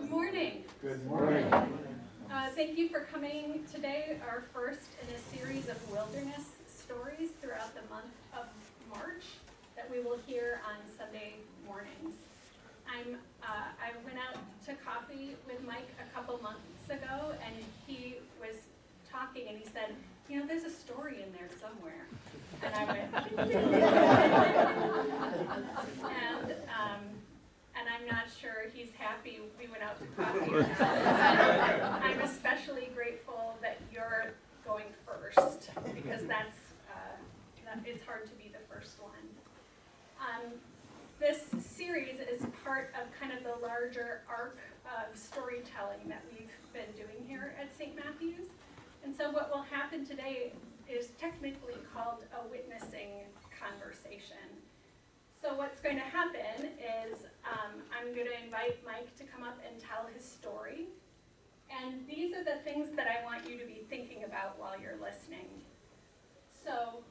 Good morning. Good morning. Thank you for coming today, our first in a series of wilderness stories throughout the month of March that we will hear on Sunday mornings. I went out to coffee with Mike a couple months ago, and he was talking, and he said, you know, there's a story in there somewhere. And I went, and I'm not sure he's happy we went out to coffee or not. I'm especially grateful that you're going first, because it's hard to be the first one. This series is part of kind of the larger arc of storytelling that we've been doing here at St. Matthew's. And so what will happen today is technically called a witnessing conversation. So what's going to happen is I'm going to invite Mike to come up and tell his story. And these are the things that I want you to be thinking about while you're listening. So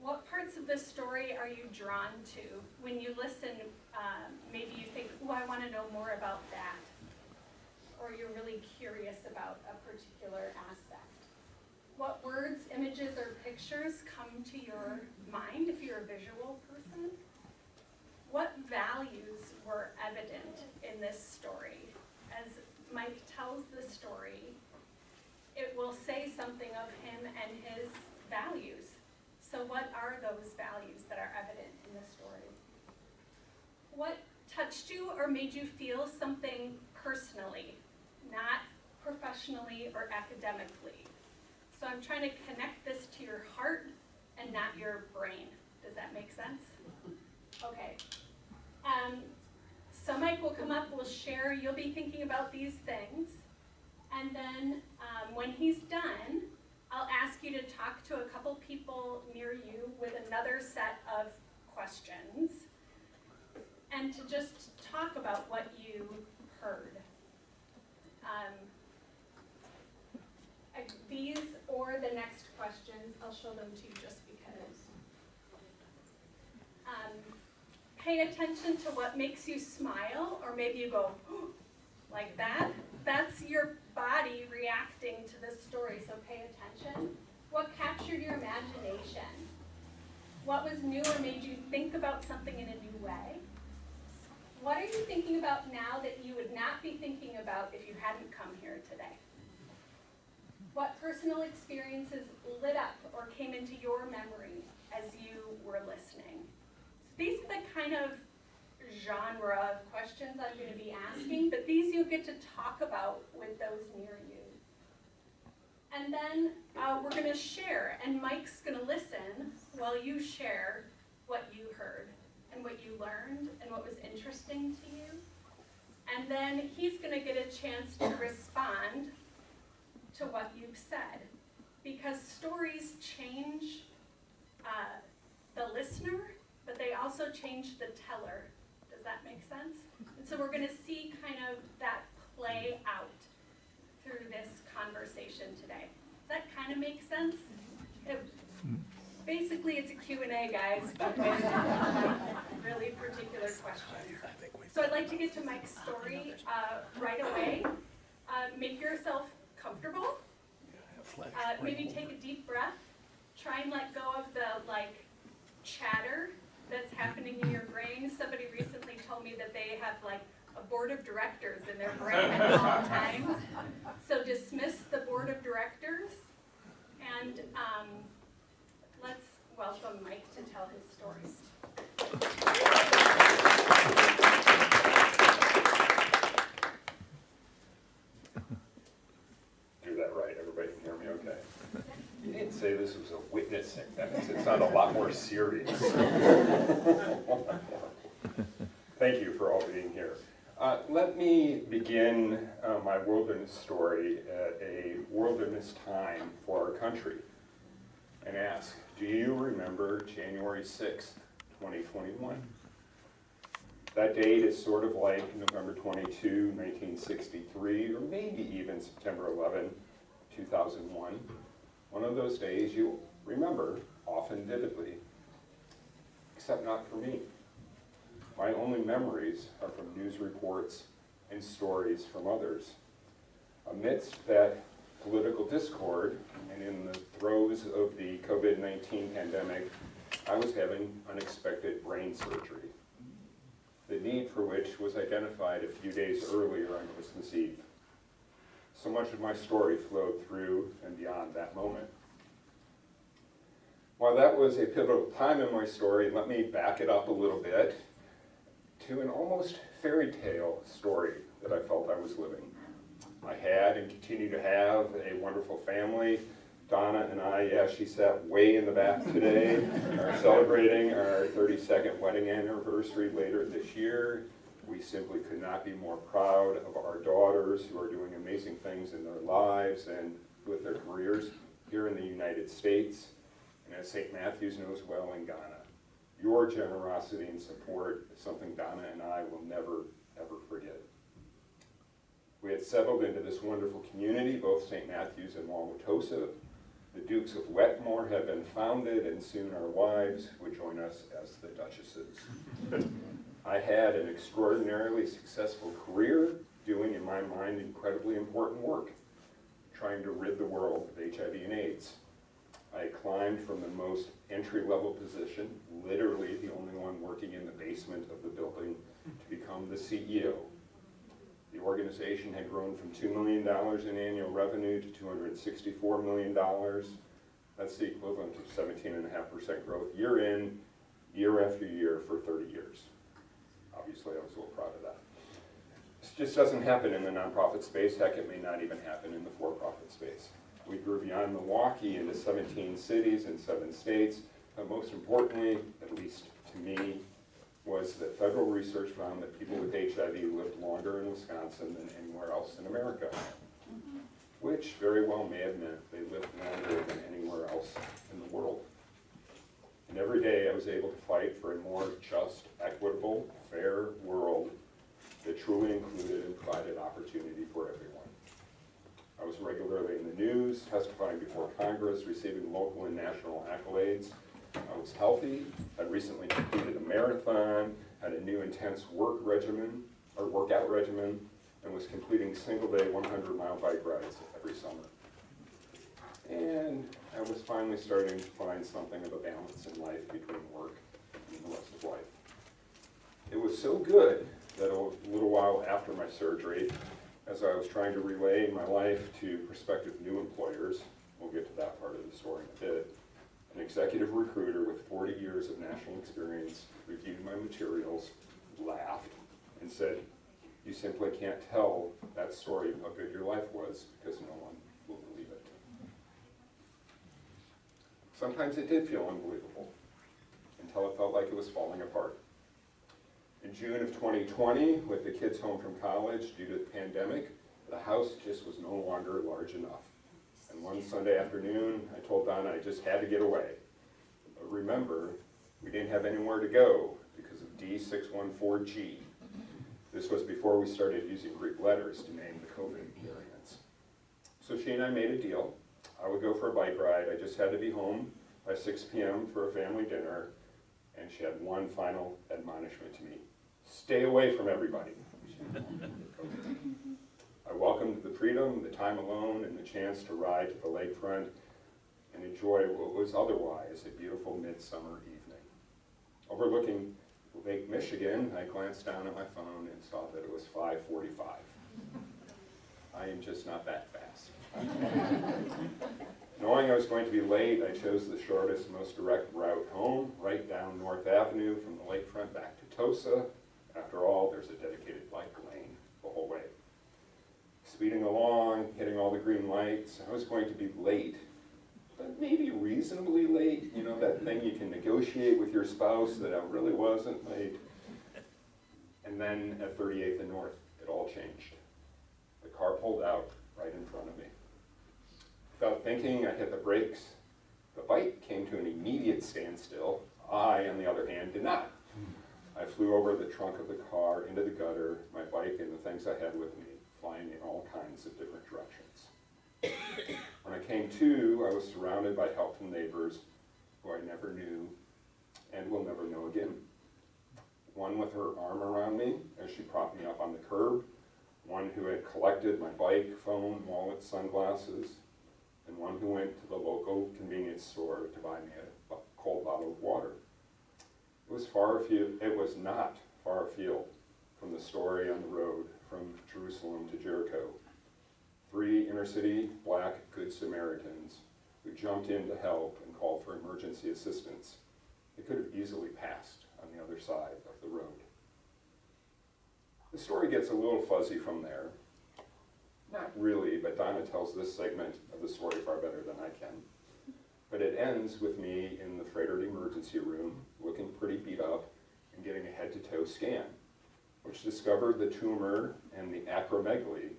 what parts of this story are you drawn to? When you listen, maybe you think, oh, I want to know more about that. Or you're really curious about a particular aspect. What words, images, or pictures come to your mind if you're a visual person? What values were evident in this story? As Mike tells the story, it will say something of him and his values. So what are those values that are evident in the story? What touched you or made you feel something personally, not professionally or academically? So I'm trying to connect this to your heart and not your brain. Does that make sense? Okay. So Mike will come up, we'll share, you'll be thinking about these things. And then when he's done, I'll ask you to talk to a couple people near you with another set of questions. And to just talk about what you heard. These or the next questions, I'll show them to you just because. Pay attention to what makes you smile, or maybe you go, like that. That's your body reacting to this story, so pay attention. What captured your imagination? What was new or made you think about something in a new way? What are you thinking about now that you would not be thinking about if you hadn't come here today? What personal experiences lit up or came into your memory as you were listening? So these are the kind of genre of questions I'm going to be asking, but these you'll get to talk about with those near you. And then we're going to share, and Mike's going to listen while you share what you heard and what you learned and what was interesting to you. And then he's going to get a chance to respond to what you've said, because stories change the listener, but they also change the teller. Does that make sense? And so we're going to see kind of that play out through this conversation today. Does that kind of make sense? Basically, it's a Q&A, guys, but with really particular questions. So I'd like to get to Mike's story right away. Make yourself comfortable. Maybe take a deep breath. Try and let go of the chatter that's happening in your brain. Somebody recently told me that they have a board of directors in their brain at all times. So dismiss the board of directors, and let's welcome Mike to tell his stories. Do that right. Everybody can hear me okay? You didn't say this was a witnessing. That makes it sound a lot more serious. Thank you for all being here. Let me begin my wilderness story at a wilderness time for our country and ask, do you remember January 6th, 2021? That date is sort of like November 22, 1963, or maybe even September 11, 2001. One of those days you remember often vividly, except not for me. My only memories are from news reports and stories from others. Amidst that political discord, and in the throes of the COVID-19 pandemic, I was having unexpected brain surgery, the need for which was identified a few days earlier on Christmas Eve. So much of my story flowed through and beyond that moment. While that was a pivotal time in my story, let me back it up a little bit to an almost fairy tale story that I felt I was living. I had and continue to have a wonderful family. Donna and I, yeah, she sat way in the back today, are celebrating our 32nd wedding anniversary later this year. We simply could not be more proud of our daughters who are doing amazing things in their lives and with their careers here in the United States, and as St. Matthew's knows well, in Ghana. Your generosity and support is something Donna and I will never, ever forget. We had settled into this wonderful community, both St. Matthew's and Wauwatosa. The Dukes of Wetmore had been founded, and soon our wives would join us as the Duchesses. I had an extraordinarily successful career, doing, in my mind, incredibly important work, trying to rid the world of HIV and AIDS. I climbed from the most entry-level position, literally the only one working in the basement of the building, to become the CEO. The organization had grown from $2 million in annual revenue to $264 million. That's the equivalent of 17.5% growth year in, year after year for 30 years. Obviously, I was a little proud of that. This just doesn't happen in the nonprofit space. Heck, it may not even happen in the for-profit space. We grew beyond Milwaukee into 17 cities and 7 states, but most importantly, at least to me, was that federal research found that people with HIV lived longer in Wisconsin than anywhere else in America, which very well may have meant they lived longer than anywhere else in the world. And every day I was able to fight for a more just, equitable, fair world that truly included and provided opportunity for everyone. I was regularly in the news, testifying before Congress, receiving local and national accolades. I was healthy, I'd recently completed a marathon, had a new intense workout regimen, and was completing single-day 100-mile bike rides every summer. And I was finally starting to find something of a balance in life between work and the rest of life. It was so good that a little while after my surgery, as I was trying to relay my life to prospective new employers, we'll get to that part of the story in a bit, an executive recruiter with 40 years of national experience reviewed my materials, laughed, and said, "You simply can't tell that story of how good your life was because no one will believe it." Sometimes it did feel unbelievable until it felt like it was falling apart. In June of 2020, with the kids home from college due to the pandemic, the house just was no longer large enough. And one Sunday afternoon, I told Donna I just had to get away. But remember, we didn't have anywhere to go because of D614G. This was before we started using Greek letters to name the COVID variants. So she and I made a deal. I would go for a bike ride. I just had to be home by 6 p.m. for a family dinner. And she had one final admonishment to me: stay away from everybody. I welcomed the freedom, the time alone, and the chance to ride to the lakefront and enjoy what was otherwise a beautiful midsummer evening. Overlooking Lake Michigan, I glanced down at my phone and saw that it was 5:45. I am just not that fast. Knowing I was going to be late, I chose the shortest, most direct route home, right down North Avenue from the lakefront back to Tosa. After all, there's a dedicated bike lane the whole way. Speeding along, hitting all the green lights, I was going to be late, but maybe reasonably late. You know, that thing you can negotiate with your spouse that I really wasn't late. And then at 38th and North, it all changed. The car pulled out right in front of me. Without thinking, I hit the brakes. The bike came to an immediate standstill. I, on the other hand, did not. I flew over the trunk of the car into the gutter, my bike and the things I had with me flying in all kinds of different directions. When I came to, I was surrounded by helpful neighbors who I never knew and will never know again. One with her arm around me as she propped me up on the curb, one who had collected my bike, phone, wallet, sunglasses, and one who went to the local convenience store to buy me a cold bottle of water. It was not far afield from the story on the road from Jerusalem to Jericho. 3 inner-city black Good Samaritans who jumped in to help and called for emergency assistance. They could have easily passed on the other side of the road. The story gets a little fuzzy from there. Not really, but Donna tells this segment of the story far better than I can. But it ends with me in the Fraternity emergency room, looking pretty beat up and getting a head-to-toe scan, which discovered the tumor and the acromegaly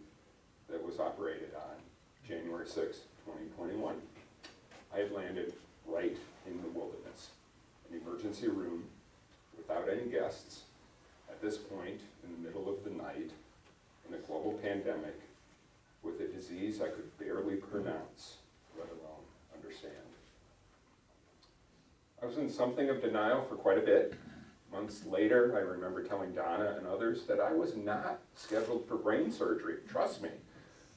that was operated on January 6, 2021. I had landed right in the wilderness, an emergency room without any guests, at this point in the middle of the night, in a global pandemic, with a disease I could barely pronounce, let alone understand. I was in something of denial for quite a bit. Months later, I remember telling Donna and others that I was not scheduled for brain surgery, trust me.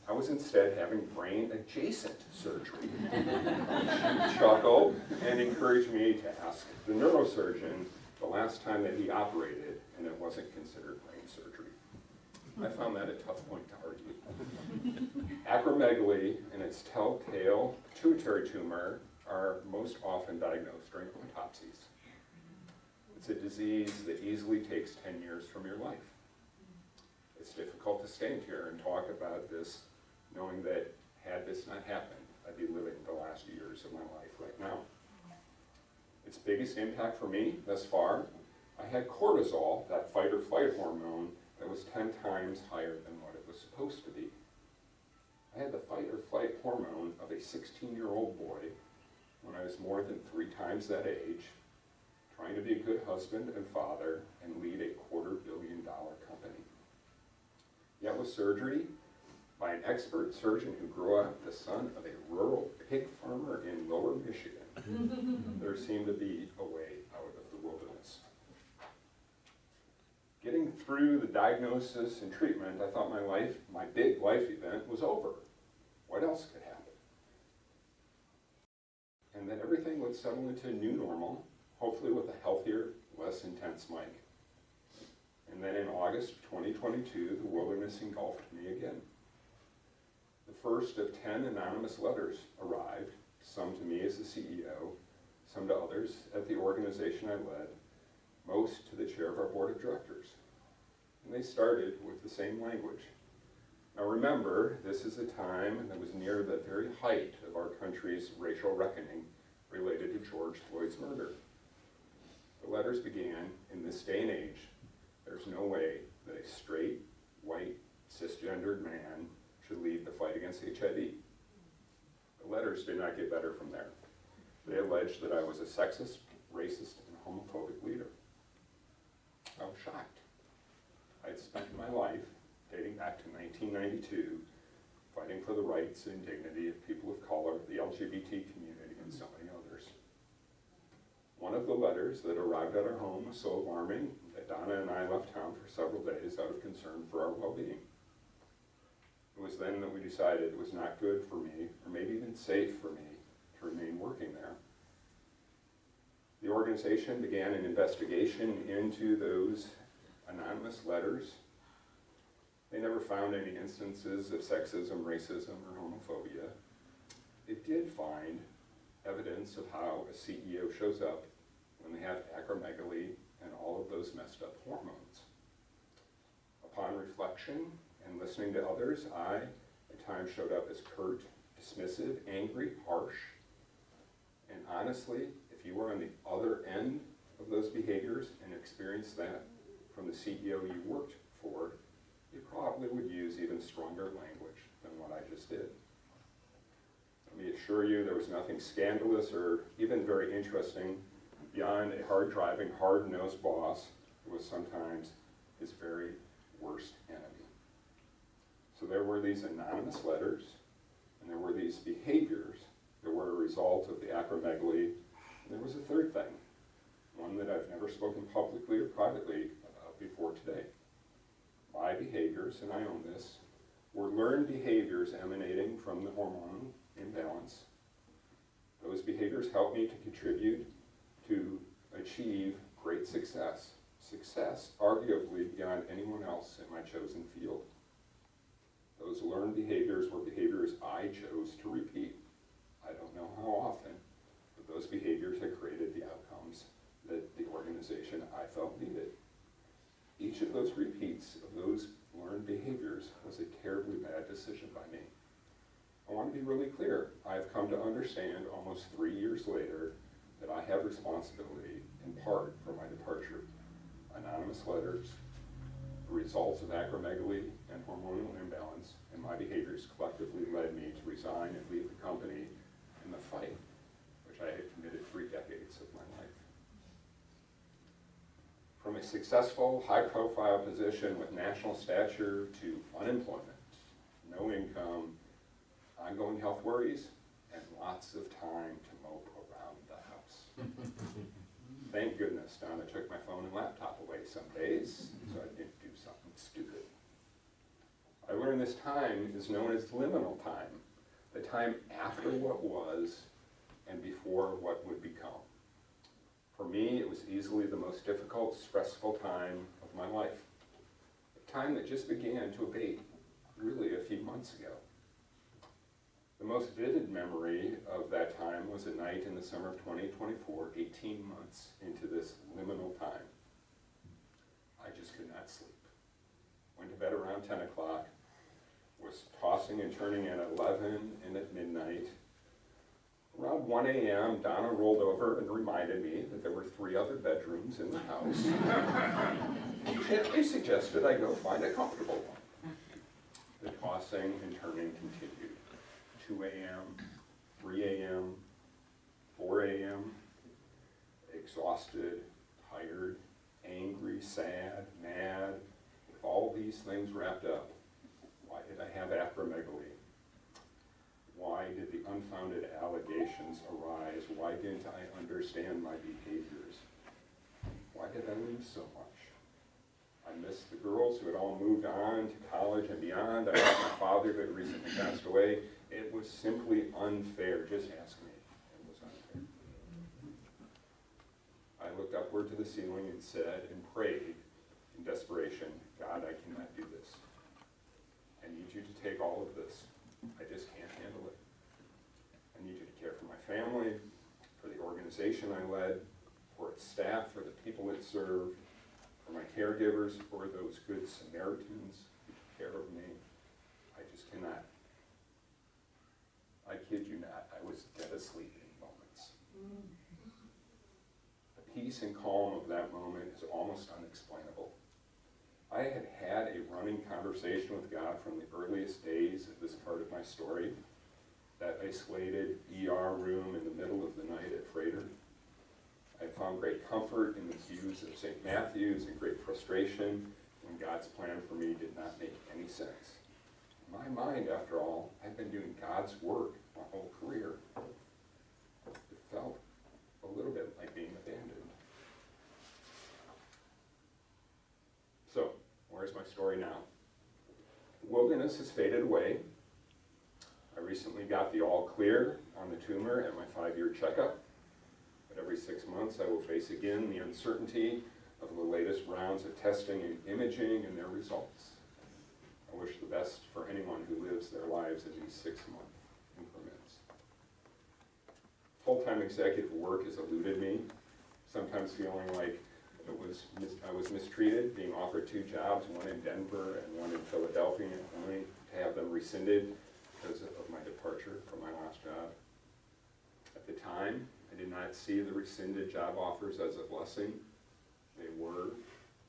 I was instead having brain-adjacent surgery. She chuckled and encouraged me to ask the neurosurgeon the last time that he operated, and it wasn't considered brain surgery. I found that a tough point to argue. Acromegaly and its telltale pituitary tumor are most often diagnosed during autopsies. It's a disease that easily takes 10 years from your life. It's difficult to stand here and talk about this knowing that had this not happened, I'd be living the last years of my life right now. Its biggest impact for me thus far, I had cortisol, that fight or flight hormone, that was 10 times higher than what it was supposed to be. I had the fight or flight hormone of a 16-year-old boy when I was more than 3 times that age, trying to be a good husband and father and lead a $250 million company. Yet with surgery by an expert surgeon who grew up the son of a rural pig farmer in lower Michigan, there seemed to be a way out of the wilderness. Getting through the diagnosis and treatment, I thought my big life event was over. What else could happen? And that everything would settle into a new normal, hopefully with a healthier, less intense Mike. And then in August of 2022, the wilderness engulfed me again. The first of 10 anonymous letters arrived, some to me as the CEO, some to others at the organization I led, most to the chair of our board of directors. And they started with the same language. Now remember, this is a time that was near the very height of our country's racial reckoning related to George Floyd's murder. The letters began, in this day and age, there's no way that a straight, white, cisgendered man should lead the fight against HIV. The letters did not get better from there. They alleged that I was a sexist, racist, and homophobic leader. I was shocked. I had spent my life, dating back to 1992, fighting for the rights and dignity of people of color, the LGBT community, and so many others. One of the letters that arrived at our home was so alarming that Donna and I left town for several days out of concern for our well-being. It was then that we decided it was not good for me, or maybe even safe for me, to remain working there. The organization began an investigation into those anonymous letters. They never found any instances of sexism, racism, or homophobia. It did find evidence of how a CEO shows up when they have acromegaly and all of those messed up hormones. Upon reflection and listening to others, I at times showed up as curt, dismissive, angry, harsh, and honestly, if you were on the other end of those behaviors and experienced that from the CEO you worked for, you probably would use even stronger language than what I just did. Let me assure you there was nothing scandalous or even very interesting beyond a hard-driving, hard-nosed boss who was sometimes his very worst enemy. So there were these anonymous letters, and there were these behaviors that were a result of the acromegaly. And there was a third thing, one that I've never spoken publicly or privately about before today. my behaviors, and I own this, were learned behaviors emanating from the hormone imbalance. Those behaviors helped me to contribute to achieve great success. Success, arguably beyond anyone else in my chosen field. Those learned behaviors were behaviors I chose to repeat. I don't know how often, but those behaviors had created the outcomes that the organization I felt needed. Each of those repeats of those learned behaviors was a terribly bad decision by me. I want to be really clear. I've come to understand almost 3 years later that I have responsibility in part for my departure. Anonymous letters, the results of acromegaly and hormonal imbalance, and my behaviors collectively led me to resign and leave the company in the fight, which I had committed 3 decades of my life. From a successful, high-profile position with national stature to unemployment, no income, ongoing health worries, and lots of time to mope around the house. Thank goodness Donna took my phone and laptop away some days, so I didn't do something stupid. I learned this time is known as liminal time, the time after what was and before what would become. For me, it was easily the most difficult, stressful time of my life. A time that just began to abate really a few months ago. The most vivid memory of that time was a night in the summer of 2024, 18 months into this liminal time. I just could not sleep. Went to bed around 10 o'clock, was tossing and turning at 11 and at midnight. Around 1 a.m., Donna rolled over and reminded me that there were 3 other bedrooms in the house. She gently suggested I go find a comfortable one. The tossing and turning continued. 2 a.m., 3 a.m., 4 a.m., exhausted, tired, angry, sad, mad, with all these things wrapped up. Why did I have acromegaly? Why did the unfounded allegations arise? Why didn't I understand my behaviors? Why did I lose so much? I missed the girls who had all moved on to college and beyond. I missed my father who had recently passed away. It was simply unfair. Just ask me. It was unfair. I looked upward to the ceiling and said and prayed in desperation, God, I cannot do this. I need you to take all of this. I just can't handle it. I need you to care for my family, for the organization I led, for its staff, for the people it served, for my caregivers, for those good Samaritans who took care of me. I just cannot. I kid you not, I was dead asleep in moments. The peace and calm of that moment is almost unexplainable. I had had a running conversation with God from the earliest days of this part of my story, that isolated ER room in the middle of the night at Freighter. I found great comfort in the pews of St. Matthew's and great frustration when God's plan for me did not make any sense. In my mind, after all, I'd been doing God's work my whole career. It felt a little bit like being abandoned. So, where's my story now? The wilderness has faded away. I recently got the all clear on the tumor at my 5-year checkup. But every 6 months I will face again the uncertainty of the latest rounds of testing and imaging and their results. I wish the best for anyone who lives their lives in these 6-month increments. Full-time executive work has eluded me, sometimes feeling like I was mistreated, being offered 2 jobs, one in Denver and one in Philadelphia, only to have them rescinded because of my departure from my last job. At the time, I did not see the rescinded job offers as a blessing. They were,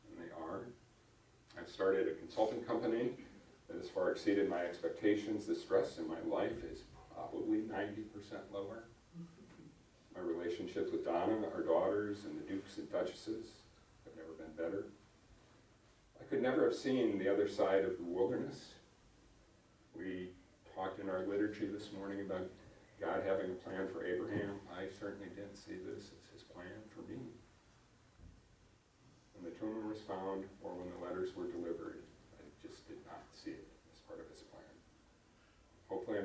and they are. I've started a consulting company that has far exceeded my expectations. The stress in my life is probably 90% lower. My relationships with Donna, our daughters, and the dukes and duchesses have never been better. I could never have seen the other side of the wilderness. We talked in our liturgy this morning about God having a plan for Abraham. I certainly didn't see this as his plan for me. When the tumor was found or when the letters were delivered, I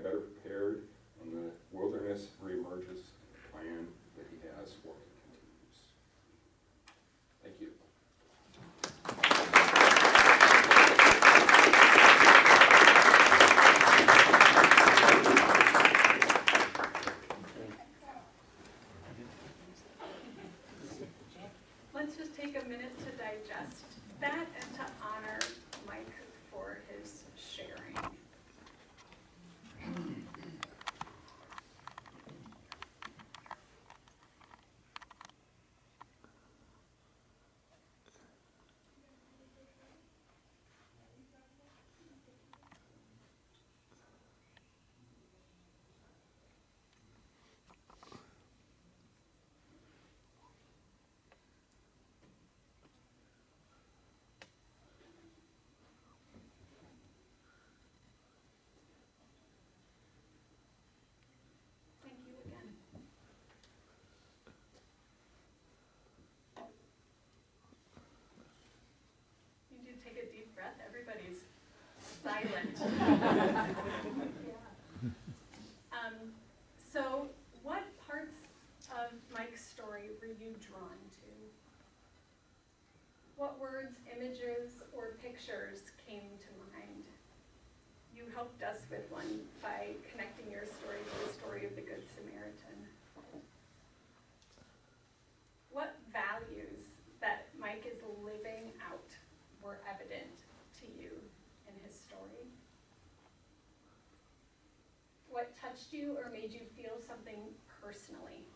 better prepared when the wilderness reemerges, the plan that he has for it continues. Thank you. Let's just take a minute to digest that and to honor Mike for his sharing. Thank you again. You do take a deep breath. Everybody's silent. So what parts of Mike's story were you drawn to? What words, images, or pictures came to mind? You helped us with one by connecting your story to the story of the Good Samaritan. What values that Mike is living out were evident to you in his story? What touched you or made you feel something personally?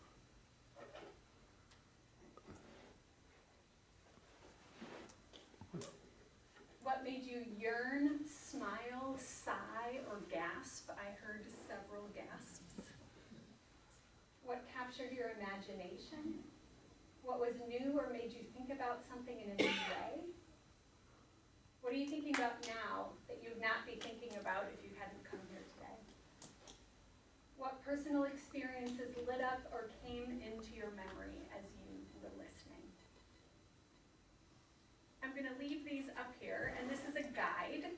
What made you yearn, smile, sigh, or gasp? I heard several gasps. What captured your imagination? What was new or made you think about something in a new way? What are you thinking about now that you would not be thinking about if you hadn't come here today? What personal experiences lit up or came into your memory as you were listening? I'm going to leave these up here, and this is a guide,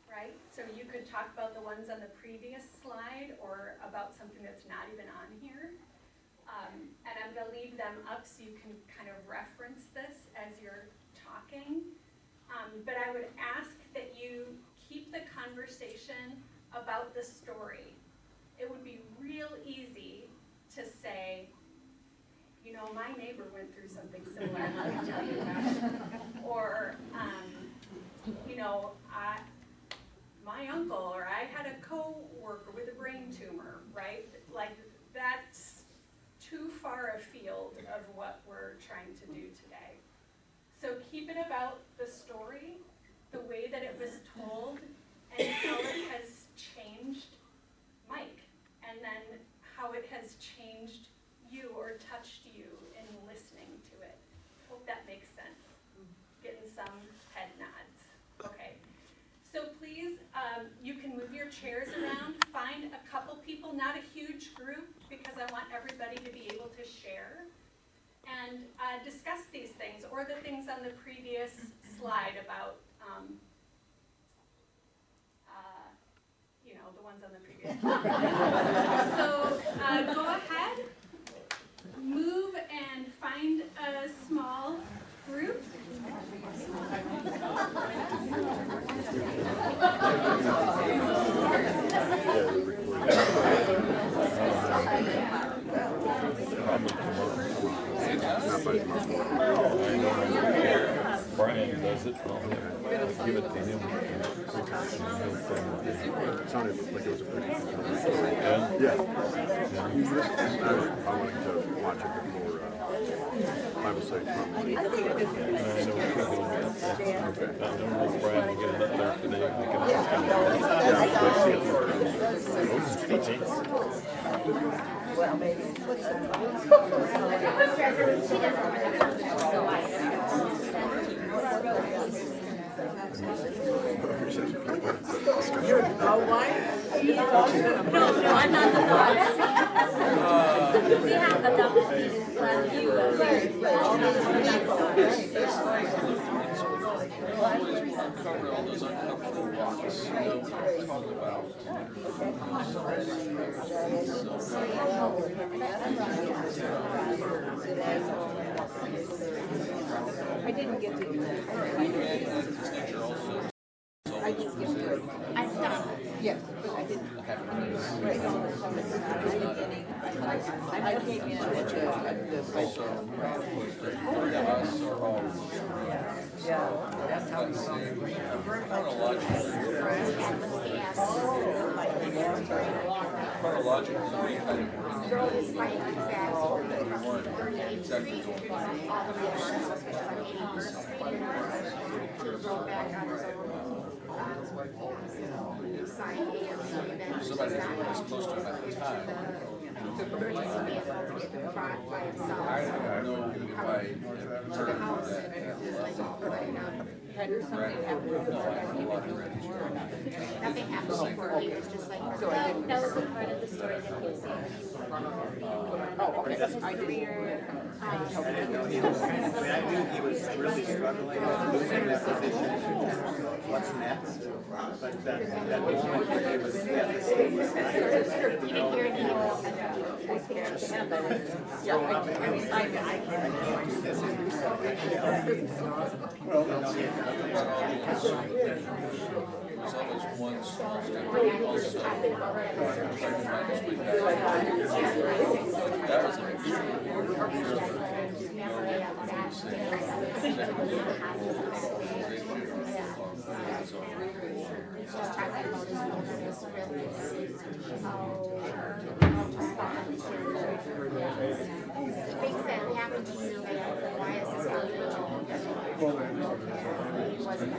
right? So you could talk about the ones on the previous slide or about something that's not even on here. And I'm going to leave them up so you can kind of reference this as you're talking. But I would ask that you keep the conversation about the story. It would be real easy to say, you know, my neighbor went through something similar, let me tell you about it. Or, you know, my uncle, or I had a co-worker with a brain tumor, right? Like, that's too far afield of what we're trying to do today. So keep it about the story, the way that it was told, and how it has changed Mike, and then how it has changed you or touched you in listening to it. Hope that makes sense. Getting some head nods. Okay. So please, you can move your chairs around. Find a couple people, not a huge group, because I want everybody to be able to share. And discuss these things, or the things on the previous slide about, you know, the ones on the previous slide. So go ahead, move and find a small group. Brian does it, I'll give it to him. It sounded like it was a pretty good Yeah? Yeah. I wanted to watch it before Bible study probably. And I know people, I don't know if Brian will get it up there today. We can ask him. Yeah, let's see if Well, maybe. You're a wife? No, I'm not the boss. We have a double seated plan. You Well, I didn't get to do that. I didn't get to it. I stopped. Yes, but I didn't. Right on the summer. I came in at the yeah, that's how we saw it. Chronologically, This might be back from 38th Street all the way to our house, which is on 81st Street. Roll back on his own. Sign AMC somebody that was close to him at the time. emergency vehicle to get the front by himself. I don't know if I had To the heard house, that. it's like putting up. Something happened. No, I had a lot of ready. Nothing happened before, he was just like. So I didn't. That was a part of the story that he was saying. Oh, okay. I didn't. I knew he was really struggling with losing that position. What's next? But that moment where he was, You didn't hear any of it. Yeah, I mean, I can't do this anymore. There's always one small step also. Trying to find his way back. That was Things that happen to you, like why is this happening? He wasn't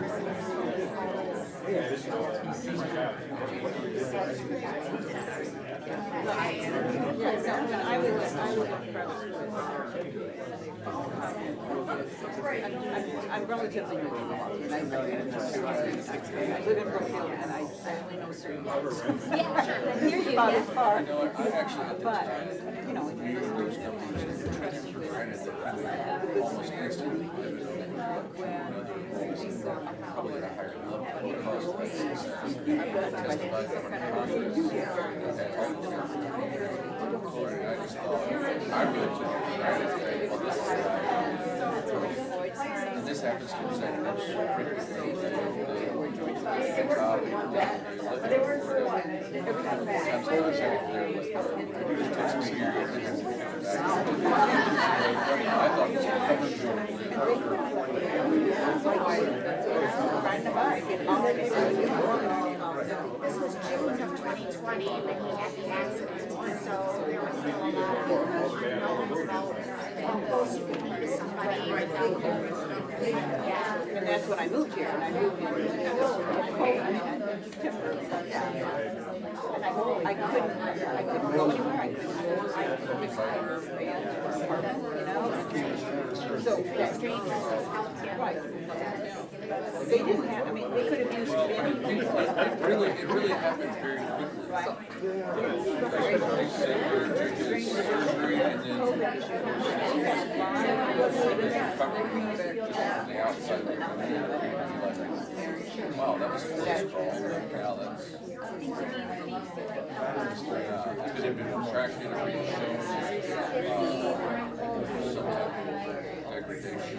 I'm relatively new to Milwaukee, and I live in Brookfield, and I only know certain parts. Yeah, I hear you. About as far, I actually at the but, time, you know, there's no interest with almost instantly. Probably at a higher level because of that. Testified from the Congress. I just thought, I really took it for granted. Well, this is and this happens to be second. This was June of 2020 when he had the accident, so there was still a lot of unknowns about how close you could be to somebody. Yeah. and that's when I moved here, and I moved in September. And I couldn't go anywhere, I couldn't hire a band or apartment, you know? So, that Strangers helped him. right. They didn't have, I mean, they could have used it. It really happened very quickly. Right. They said we're doing this surgery and then on the outside, wow, that was a close call. Wow, that's. It could have been retracted or being shown some type of degradation.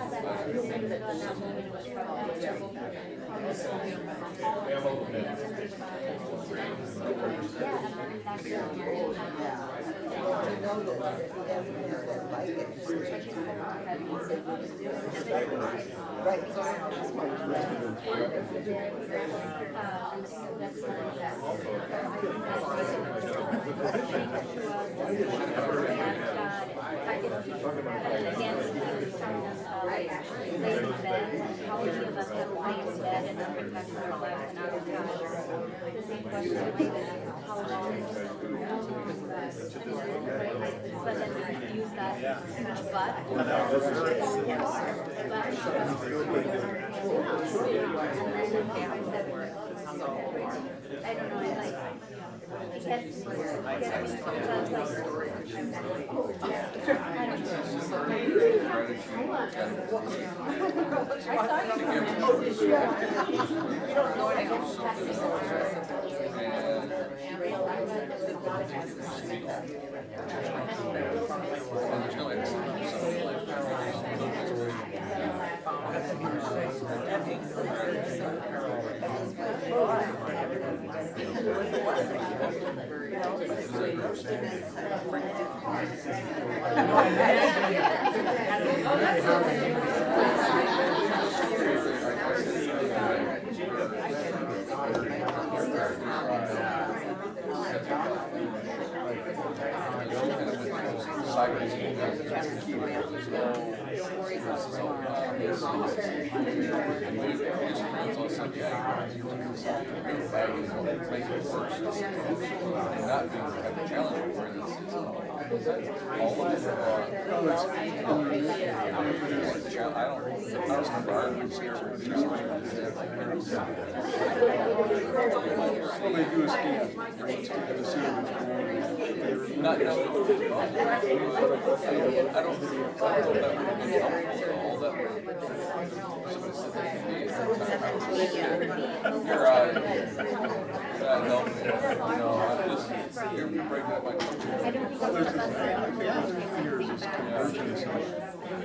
But then we use that but. I don't know, I like there's no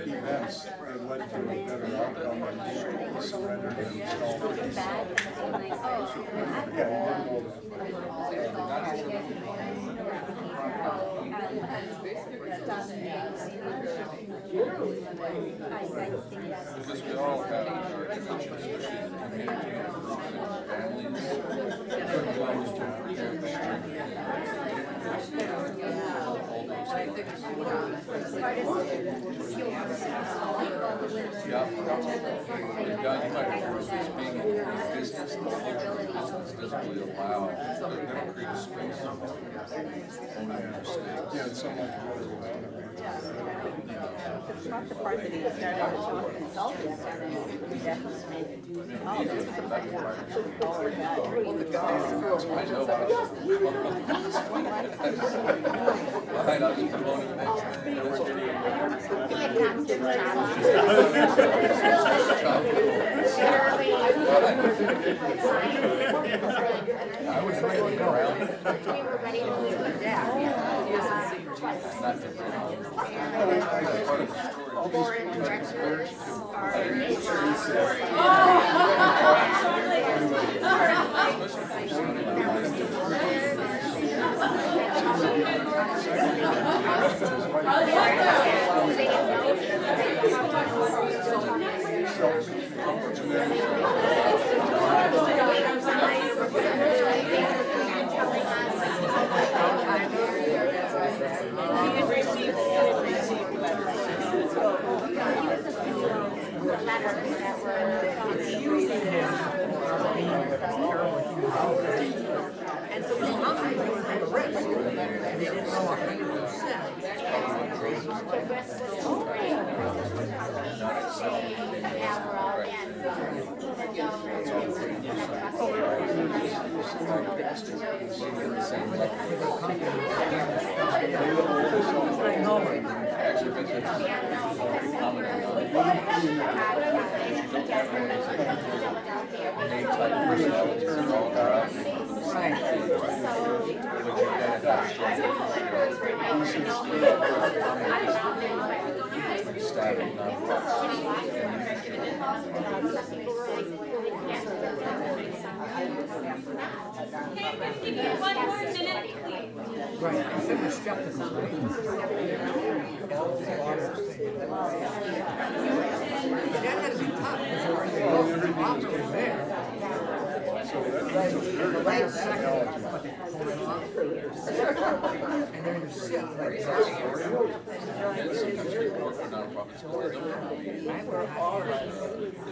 events that led to a better outcome and surrendered and because we all have our different, especially in the community, God, you might refer to as being in business, the culture of business doesn't really allow, they don't create a space for owning mistakes. yeah, it's somewhat It's not the part that he started to consult with. I know. Behind us, promoting the next thing. I was ready to go around. We were ready to leave. Not to part of the story. Foreign directors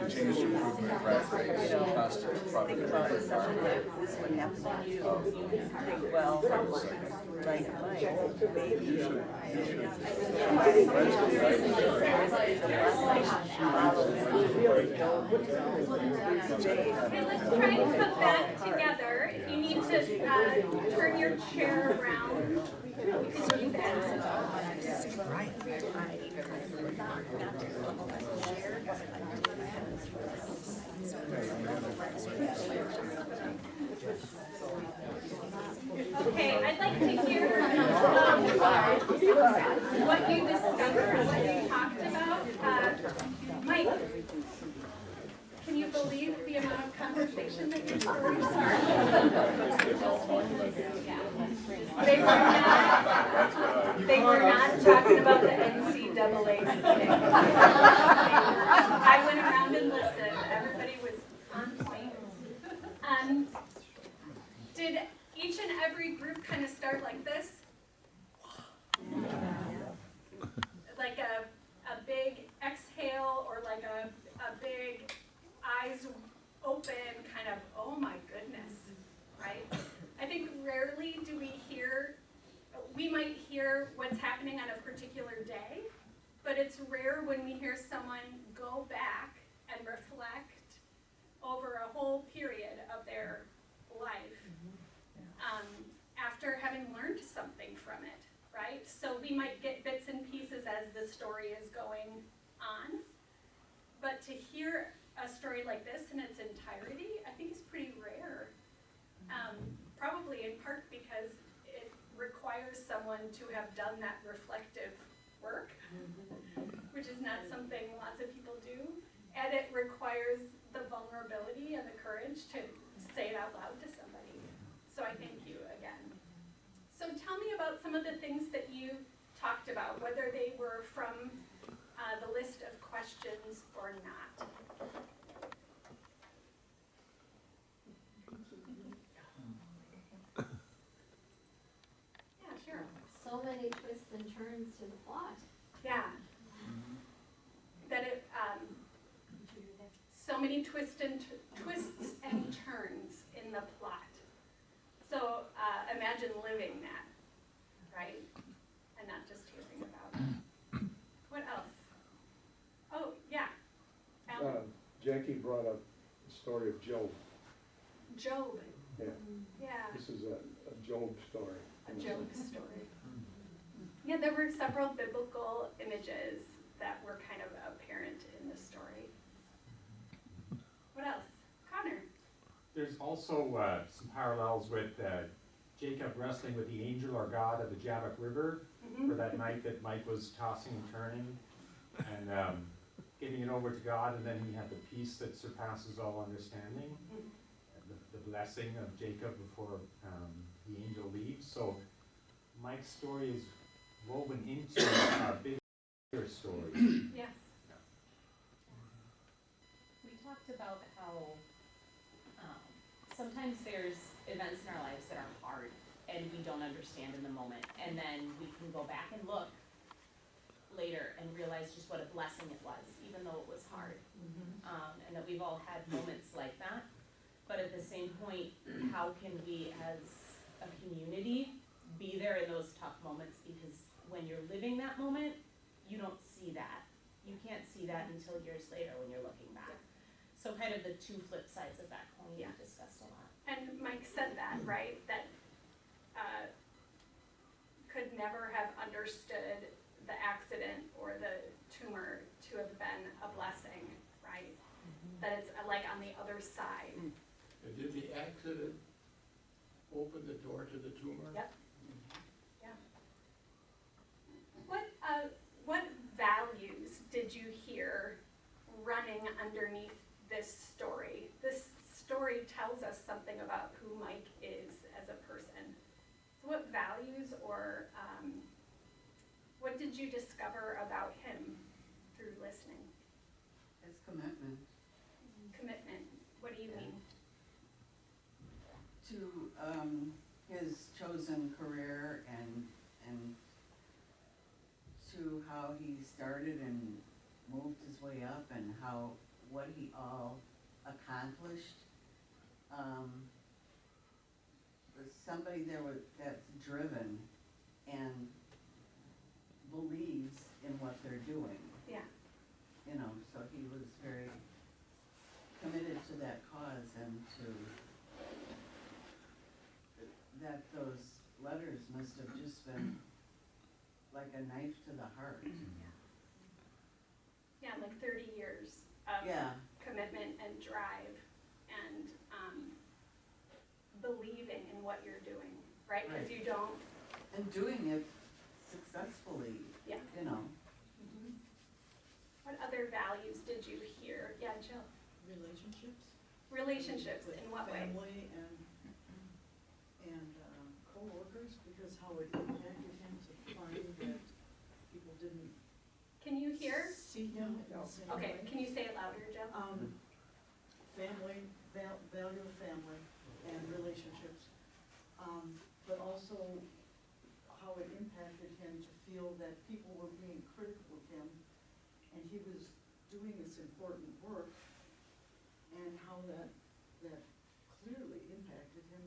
Continuous improvement, rat race, constant profit improvement environment. Let's try and come back together. If you need to turn your chair around, you can do that. Okay, I'd like to hear what you discovered, what you talked about. Mike, can you believe the amount of conversation that you started? They were not talking about the NCAA thing. I went around and listened. Everybody was on point. Did each and every group kind of start like this? Like a big exhale, or like a big eyes open kind of, oh my goodness, right? I think rarely do we might hear what's happening on a particular day, but it's rare when we hear someone go back and reflect over a whole period of their life after having learned something from it, right? So we might get bits and pieces as the story is going on, but to hear a story like this in its entirety, I think is pretty rare. Probably in part because it requires someone to have done that reflective work, which is not something lots of people do, and it requires the vulnerability and the courage to say it out loud to somebody. So I thank you again. So tell me about some of the things that you talked about, whether they were from the list of questions or not. Yeah, sure. So many twists and turns to the plot. Yeah. That it, so many twists and turns in the plot. So imagine living that, right? And not just hearing about it. What else? Oh, yeah. Alan. Jackie brought up the story of Job. Job. Yeah, Yeah, this is a Job story. a Job story. Yeah, there were several biblical images that were kind of apparent in the story. What else? Connor. There's also some parallels with Jacob wrestling with the angel or God of the Jabbok River for that night that Mike was tossing and turning and giving it over to God, and then he had the peace that surpasses all understanding, the blessing of Jacob before the angel leaves. So Mike's story is woven into a bigger story. Yes. We talked about how sometimes there's events in our lives that are hard and we don't understand in the moment, and then we can go back and look later and realize just what a blessing it was, even though it was hard. And that we've all had moments like that, but at the same point, how can we as a community be there in those tough moments? Because when you're living that moment, you don't see that. You can't see that until years later when you're looking back. So kind of the two flip sides of that coin we discussed a lot. And Mike said that, right? That could never have understood the accident or the tumor to have been a blessing, right? That it's like on the other side. Did the accident open the door to the tumor? Yep. Yeah. What values did you hear running underneath this story? This story tells us something about who Mike is as a person. So what values or what did you discover about him through listening? His commitment Commitment. What do you mean? to his chosen career and to how he started and moved his way up and what he all accomplished. Somebody that's driven and believes in what they're doing. Yeah. You know, so he was very committed to that cause and that those letters must have just been like a knife to the heart. Yeah, like 30 years of Yeah. commitment and drive and right? Because you don't, And doing it successfully, yeah. you know. What other values did you hear? Yeah, Jill? Relationships. Relationships, With in what way? family and co-workers, because how it impacted him to find that people didn't Can you hear? see him in the same way. Okay, can you say it louder, Jill? Family, value of family and relationships, but also how it impacted him to feel that people were being critical of him, and he was doing this important work, and how that clearly impacted him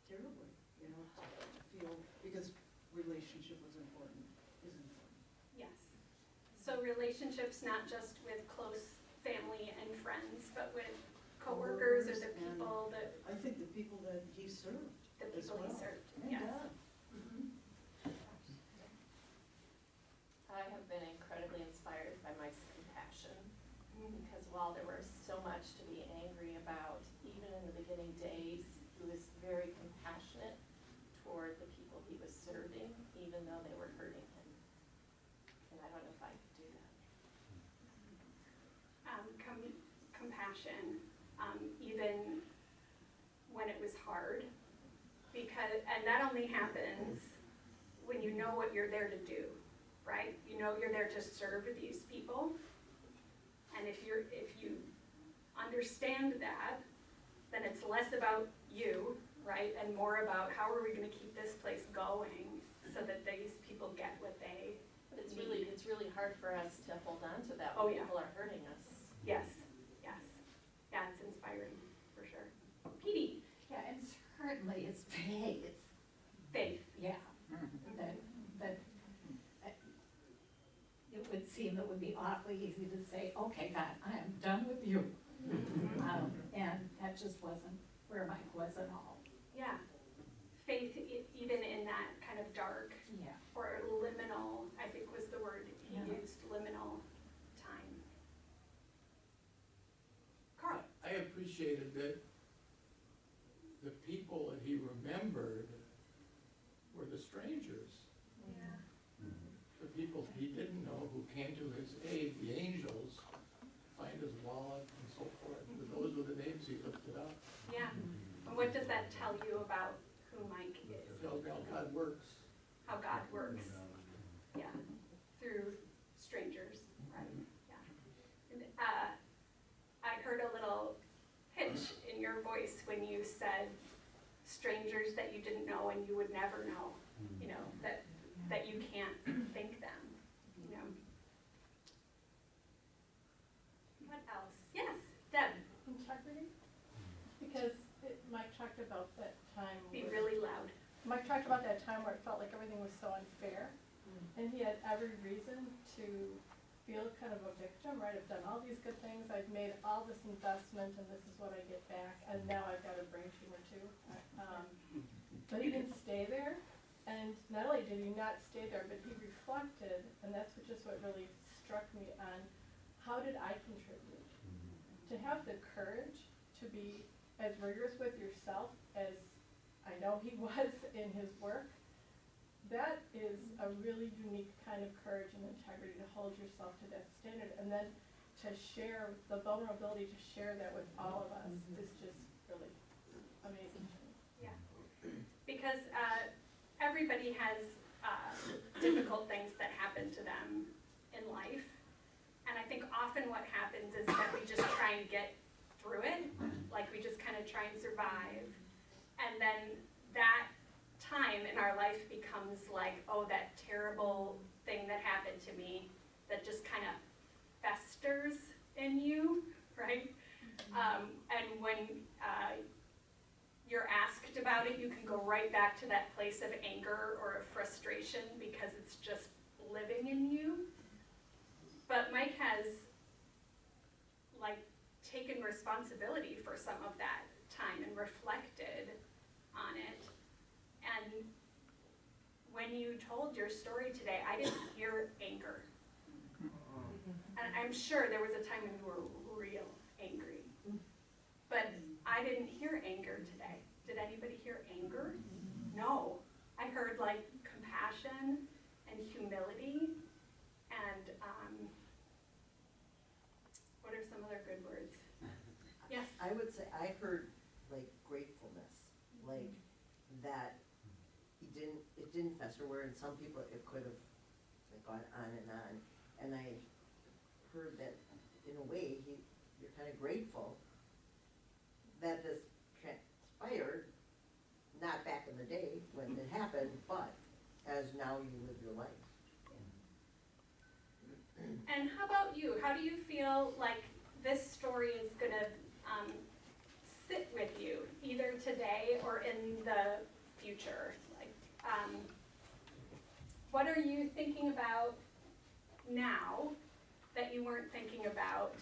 terribly, you know, to feel, because relationship was important, is important. Yes. So relationships, not just with close family and friends, but with coworkers or the And people that, I think the people that he served the as people he well. served, And yes. God. I have been incredibly inspired by Mike's compassion, because while there was so much to be angry about, even in the beginning days, he was very compassionate toward the people he was serving, even though they were hurting him. And I don't know if I could do that. Compassion, even when it was hard, because, and that only happens when you know what you're there to do, right? You know you're there to serve these people, and if you understand that, then it's less about you, right, and more about how are we going to keep this place going so that these people get what they But it's need. really hard for us to hold on to that Oh, when yeah. people are hurting us. Yes, yes, yeah, it's inspiring for sure. Petey, Yeah, and certainly it's faith, faith. yeah, that it would seem it would be awfully easy to say, okay, God, I am done with you. And that just wasn't where Mike was at all. Yeah, faith, even in that kind of dark Yeah. or liminal, I think was the word he Yeah. used, liminal time. Carl? I appreciated that the people that he remembered were the strangers, Yeah. the people he didn't know who came to his aid, the angels, find his wallet and so forth. Those were the names he lifted up. Yeah, and what does that tell you about who Mike is? Tells me how God works. How God works, yeah, through strangers, right, yeah. And, I heard a little pitch in your voice when you said strangers that you didn't know and you would never know, you know, that you can't thank them, you know. What else? Yes, Deb, Integrity, because Mike talked about that time. be where- really loud. Mike talked about that time where it felt like everything was so unfair, and he had every reason to feel kind of a victim, right? I've done all these good things, I've made all this investment, and this is what I get back, and now I've got a brain tumor too. But he didn't stay there, and not only did he not stay there, but he reflected, and that's what really struck me on, how did I contribute? To have the courage to be as rigorous with yourself as I know he was in his work, that is a really unique kind of courage and integrity to hold yourself to that standard, and then to share the vulnerability, to share that with all of us is just really amazing to me. Yeah, because everybody has difficult things that happen to them in life, and I think often what happens is that we just try and get through it, like we just kind of try and survive, and then that time in our life becomes like, oh, that terrible thing that happened to me that just kind of festers in you, right? And when you're asked about it, you can go right back to that place of anger or of frustration because it's just living in you. But Mike has like taken responsibility for some of that time and reflected on it. And when you told your story today, I didn't hear anger. And I'm sure there was a time when you were real angry. But I didn't hear anger today. Did anybody hear anger? No, I heard like compassion and humility and, what are some other good words? Yes? I would say, I heard like gratefulness, like that it didn't fester, where in some people it could have like gone on. And I heard that in a way, you're kind of grateful that this transpired, not back in the day when it happened, but as now you live your life. And how about you? How do you feel like this story is gonna sit with you, either today or in the future? Like, what are you thinking about now that you weren't thinking about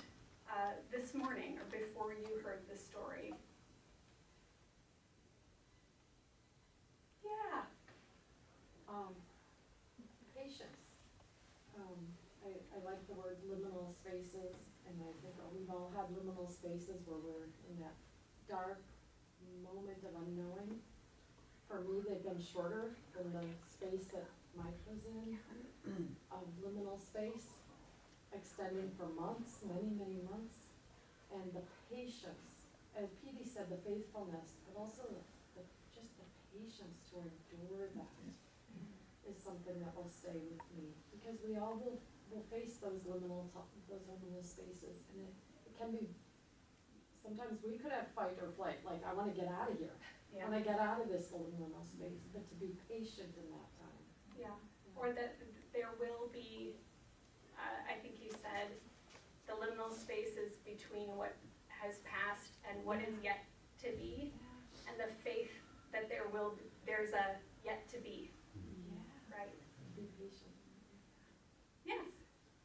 this morning or before you heard the story? Yeah. Patience. I like the word liminal spaces, and I think we've all had liminal spaces where we're in that dark moment of unknowing. For me, they've been shorter than the space that Mike was in, of liminal space, extending for months, many, many months. And the patience, as Petey said, the faithfulness, but also just the patience to endure that is something that will stay with me. Because we all will face those liminal spaces, and it can be, sometimes we could have fight or flight, like I wanna get out of here. Yeah. I wanna get out of this liminal space, but to be patient in that time. Yeah, or that there will be, I think you said, the liminal spaces between what has passed and what is yet to be, and the faith that there's a yet to be, right? Be patient. Yes.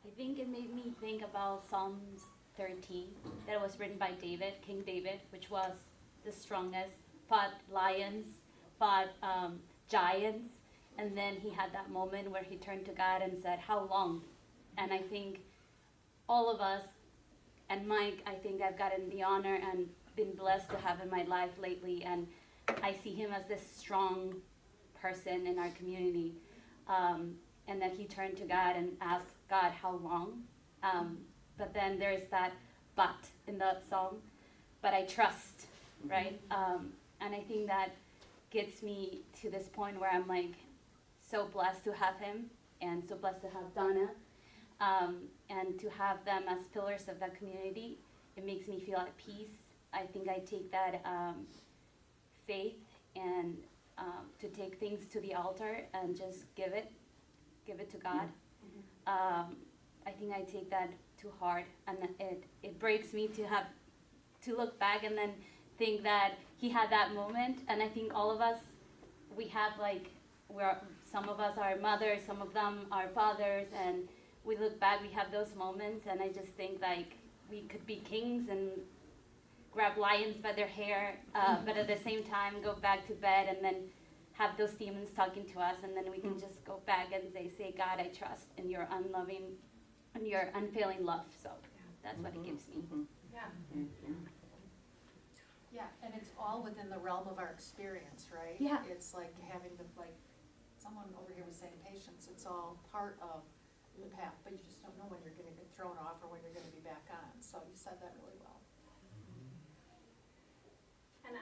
I think it made me think about Psalms 13 that was written by David, King David, which was the strongest, fought lions, fought giants, and then he had that moment where he turned to God and said, "How long?" And I think all of us, and Mike, I think I've gotten the honor and been blessed to have in my life lately, and I see him as this strong person in our community, and that he turned to God and asked God, "How long?" But then there's that but in the song, but I trust, right? And I think that gets me to this point where I'm like so blessed to have him and so blessed to have Donna, and to have them as pillars of the community. It makes me feel at peace. I think I take that faith and to take things to the altar and just give it to God. I think I take that to heart, and it breaks me to look back and then think that he had that moment. And I think all of us, we have some of us are mothers, some of them are fathers, and we look back, we have those moments, and I just think like we could be kings and grab lions by their hair, but at the same time go back to bed and then have those demons talking to us, and then we can just go back and say, "God, I trust in your unloving and your unfailing love." So that's what it gives me. Yeah. Yeah, and it's all within the realm of our experience, right? Yeah. It's like having like someone over here was saying patience, it's all part of the path, but you just don't know when you're gonna get thrown off or when you're gonna be back on, so you said that really well. And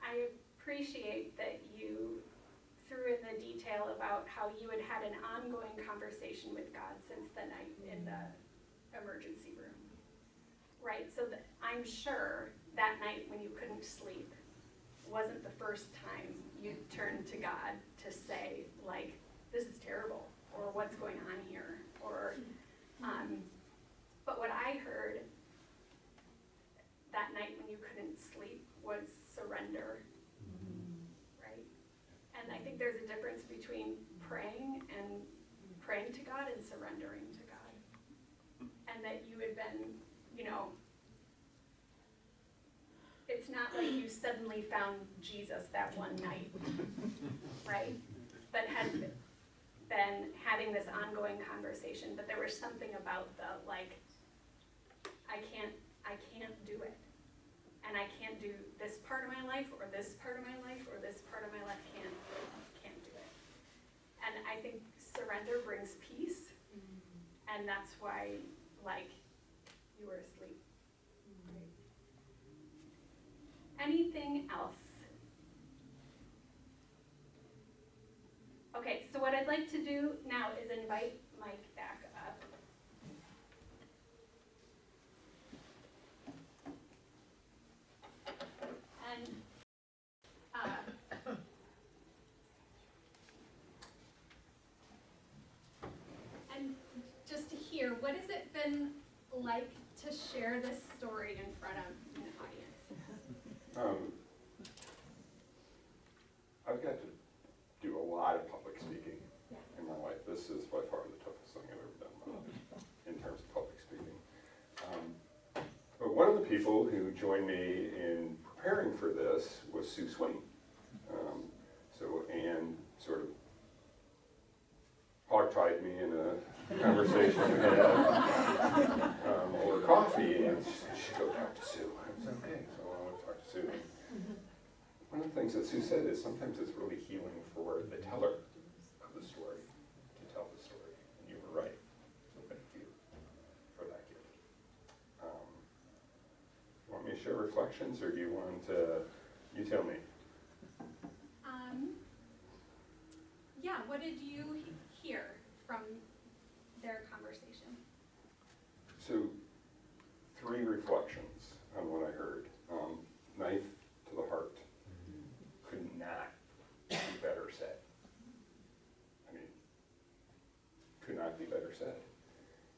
I appreciate that you threw in the detail about how you had had an ongoing conversation with God since the night in the emergency room. Right, so that I'm sure that night when you couldn't sleep wasn't the first time you turned to God to say, like, this is terrible, or what's going on here, or, but what I heard that night when you couldn't sleep was surrender, right? And I think there's a difference between praying to God and surrendering to God. And that you had been, it's not like you suddenly found Jesus that one night, right? But had been having this ongoing conversation, but there was something about the, like, I can't do it. and I can't do this part of my life, or this part of my life, or this part of my life, can't do it. And I think surrender brings peace, and that's why, like, you were asleep. Right? Anything else? Okay, so what I'd like to do now is invite Mike back up. And just to hear, what has it been like to share this story in front of an audience? I've got to do a lot of public speaking in my life. This is by far the toughest thing I've ever done in terms of public speaking. But one of the people who joined me in preparing for this was Sue Swain. And sort of hog-tied me in a conversation we had over coffee, and she go talk to Sue. I was okay, so I went to talk to Sue. One of the things that Sue said is sometimes it's really healing for the teller of the story to tell the story, and you were right. So thank you for that gift. You want me to share reflections, or do you want to, you tell me? Yeah, what did you hear from their conversation? So, 3 reflections on what I heard. Knife to the heart. Could not be better said. I mean, could not be better said.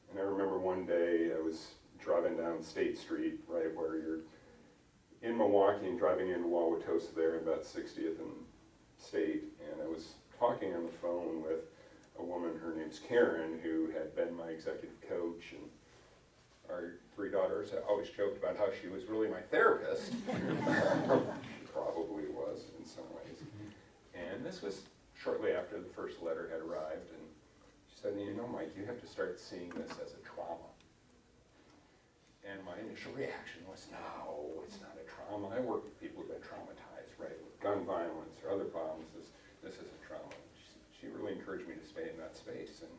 And I remember one day I was driving down State Street, right where you're in Milwaukee and driving into Wauwatosa there in about 60th and State, and I was talking on the phone with a woman, her name's Karen, who had been my executive coach, and our 3 daughters always joked about how she was really my therapist. She probably was in some ways. And this was shortly after the first letter had arrived, and she said, you know, Mike, you have to start seeing this as a trauma. And my initial reaction was, no, it's not a trauma. I work with people who've been traumatized, right, with gun violence or other problems. This isn't trauma. She really encouraged me to stay in that space. And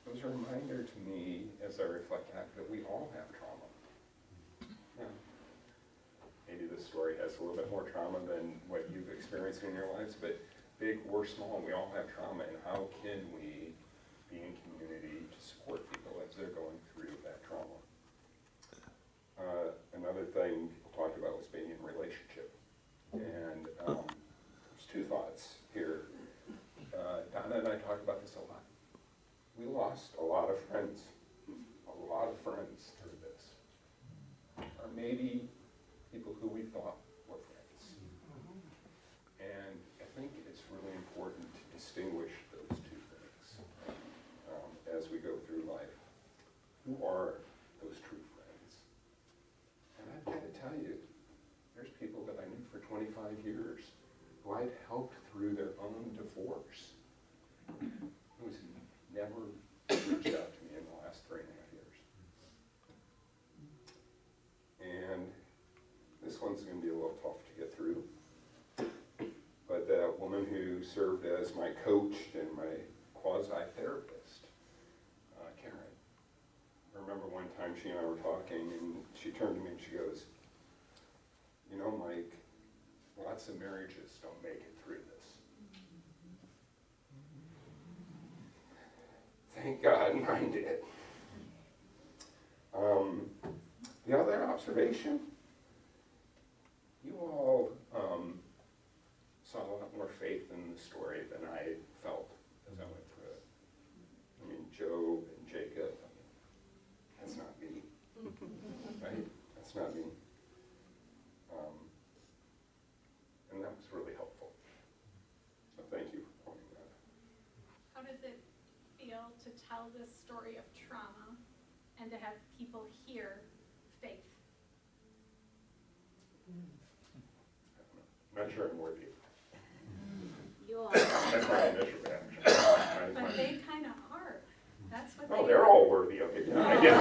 it was a reminder to me, as I reflect back, that we all have trauma. Yeah. Maybe this story has a little bit more trauma than what you've experienced in your lives, but big or small, we all have trauma. And how can we be in community to support people as they're going through that trauma? Another thing people talked about was being in a relationship. And there's 2 thoughts here. Donna and I talk about this a lot. We lost a lot of friends through this. Or maybe people who we thought were friends. And I think it's really important to distinguish those 2 things as we go through life. Who are those true friends? And I've got to tell you, there's people that I knew for 25 years who I'd helped through their own divorce, who's never reached out to me in the last 3.5 years. And this one's going to be a little tough to get through. But that woman who served as my coach and my quasi-therapist, Karen. I remember one time she and I were talking, and she turned to me and she goes, you know, Mike, lots of marriages don't make it through this. Thank God mine did. The other observation, you all saw a lot more faith in the story than I felt as I went through it. I mean, Job and Jacob, that's not me, right? That's not me. And that was really helpful. So thank you for pointing that out. How does it feel to tell this story of trauma and to have people hear faith? I'm not sure I'm worthy of You are. That's my initial reaction. But they kind of are. That's what Oh, they they're are. all worthy of it. Yeah, I get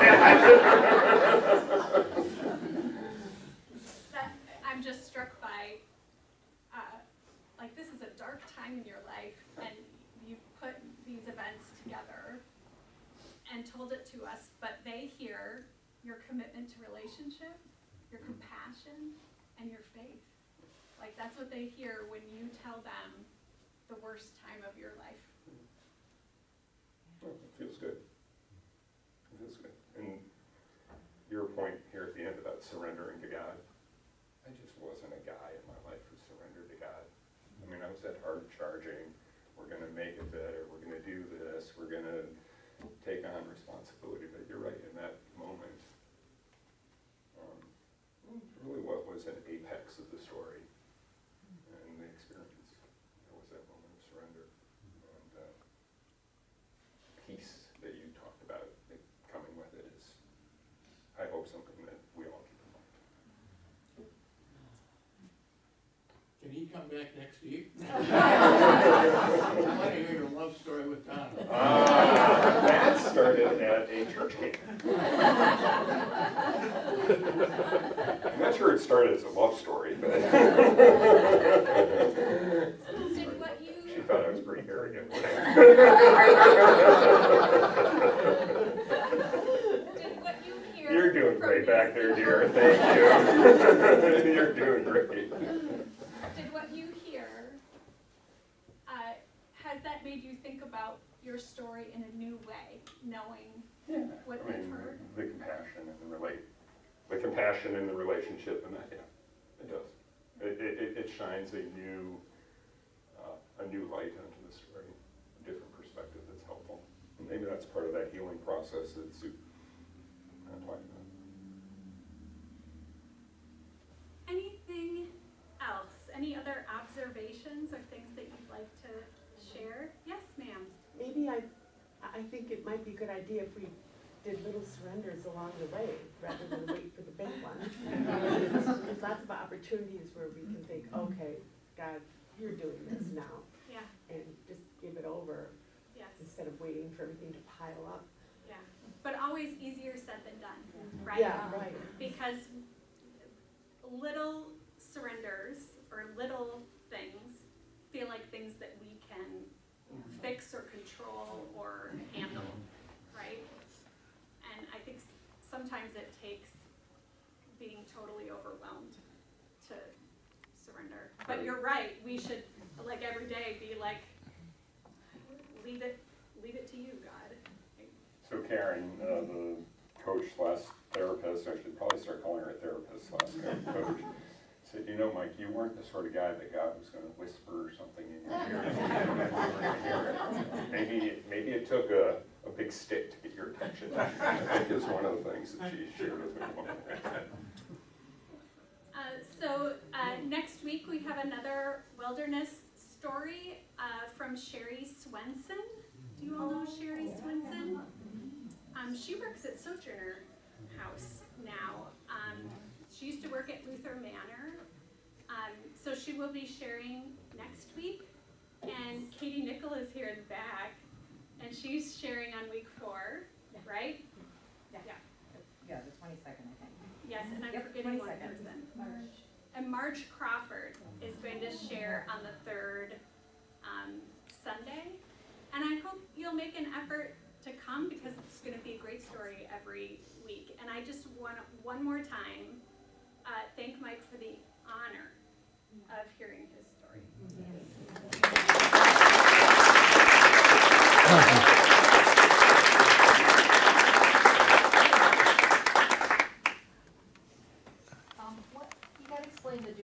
that. just struck by, like, this is a dark time in your life, and you put these events together and told it to us, but they hear your commitment to relationship, your compassion, and your faith. Like, that's what they hear when you tell them the worst time of your life. Well, it feels good. It feels good. And your point here at the end about surrendering to God, I just wasn't a guy in my life who surrendered to God. I mean, I was that hard charging, we're going to make it better, we're going to do this, we're going to take on responsibility. But you're right, in that moment, really what was an apex of the story and the experience. There was that moment of surrender. And peace that you talked about coming with it is, I hope, something that we all keep in mind. Can he come back next week? I want to hear your love story with Donna. That started at a church camp. I'm not sure it started as a love story, but she thought I was pretty arrogant. Did what you hear? You're doing great back there, dear. Thank you. You're doing great. Did what you hear, has that made you think about your story in a new way, knowing what you've heard? The compassion and the relationship, and that, yeah, it does. It shines a new light onto the story, a different perspective that's helpful. And maybe that's part of that healing process that Sue talked about. Anything else? Any other observations or things that you'd like to share? Yes, ma'am. Maybe I think it might be a good idea if we did little surrenders along the way, rather than wait for the big one. There's lots of opportunities where we can think, okay, God, you're doing this now. Yeah. And just give it over. Yes. Instead of waiting for everything to pile up. Yeah. But always easier said than done, right? Yeah, right. Because little surrenders or little things feel like things that we can fix or control or handle, right? And I think sometimes it takes being totally overwhelmed to surrender. But you're right, we should, like, every day be like, leave it to you, God. So Karen, the coach/therapist, I should probably start calling her a therapist/coach, said, you know, Mike, you weren't the sort of guy that God was going to whisper something in your ear. Maybe it took a big stick to get your attention. I think is one of the things that she shared with me. So next week we have another wilderness story from Sherry Swenson. Do you all know Sherry Swenson? She works at Sojourner House now. She used to work at Luther Manor. So she will be sharing next week. And Katie Nickel is here in the back. And she's sharing on week 4, right? Yeah. Yeah, the 22nd, I think. Yes, and I'm forgetting one person. And Marge Crawford is going to share on the 3rd Sunday. And I hope you'll make an effort to come because it's going to be a great story every week. And I just want to, one more time, thank Mike for the honor of hearing his story.